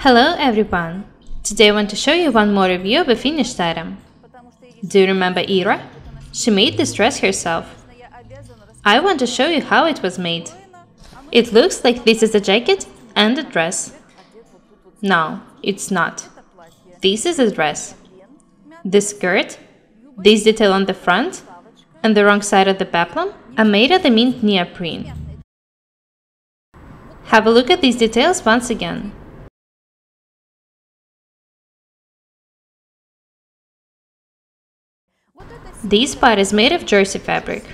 Hello everyone! Today I want to show you one more review of a finished item. Do you remember Ira? She made this dress herself. I want to show you how it was made. It looks like this is a jacket and a dress. No, it's not. This is a dress. The skirt, this detail on the front, and the wrong side of the peplum are made of the mint neoprene. Have a look at these details once again. This part is made of jersey fabric.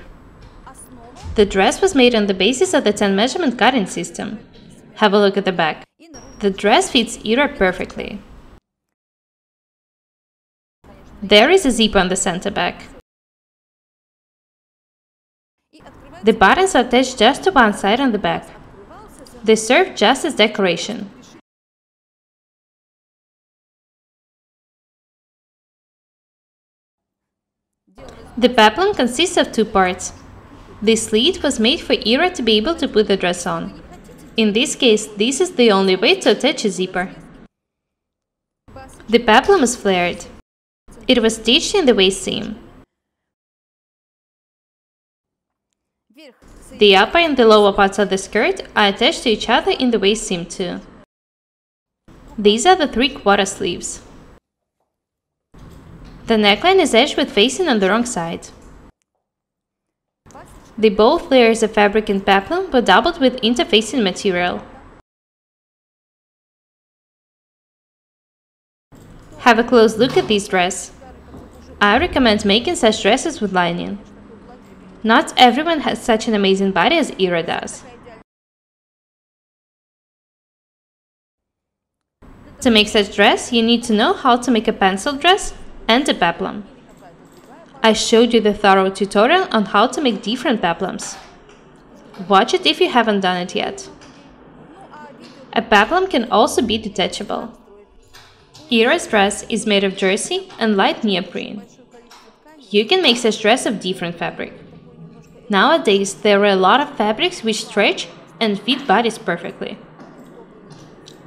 The dress was made on the basis of the 10 measurement cutting system. Have a look at the back. The dress fits Ira perfectly. There is a zip on the center back. The buttons are attached just to one side on the back. They serve just as decoration. The peplum consists of two parts. This slit was made for Ira to be able to put the dress on. In this case, this is the only way to attach a zipper. The peplum is flared. It was stitched in the waist seam. The upper and the lower parts of the skirt are attached to each other in the waist seam too. These are the 3/4 sleeves. The neckline is edged with facing on the wrong side. The both layers of fabric and peplum were doubled with interfacing material. Have a close look at this dress. I recommend making such dresses with lining. Not everyone has such an amazing body as Ira does. To make such dress, you need to know how to make a pencil dress and a peplum. I showed you the thorough tutorial on how to make different peplums. Watch it if you haven't done it yet. A peplum can also be detachable. Ira's dress is made of jersey and light neoprene. You can make such dress of different fabric. Nowadays, there are a lot of fabrics which stretch and fit bodies perfectly.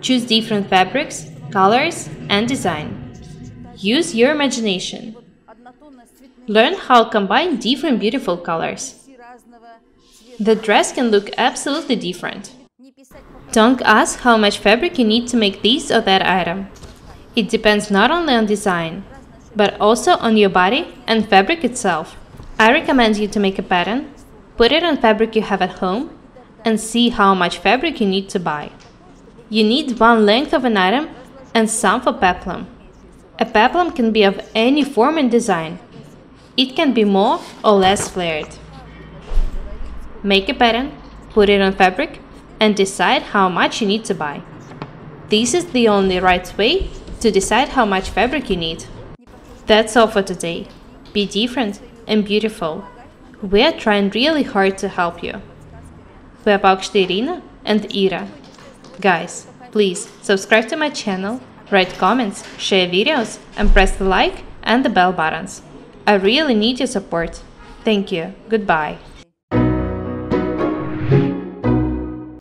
Choose different fabrics, colors, and design. Use your imagination. Learn how to combine different beautiful colors. The dress can look absolutely different. Don't ask how much fabric you need to make this or that item. It depends not only on design, but also on your body and fabric itself. I recommend you to make a pattern, put it on fabric you have at home, and see how much fabric you need to buy. You need one length of an item and some for peplum. A peplum can be of any form and design. It can be more or less flared. Make a pattern, put it on fabric, and decide how much you need to buy. This is the only right way to decide how much fabric you need. That's all for today. Be different and beautiful. We are trying really hard to help you. We are Irina and Ira. Guys, please subscribe to my channel, write comments, share videos, and press the like and the bell buttons. I really need your support. Thank you. Goodbye.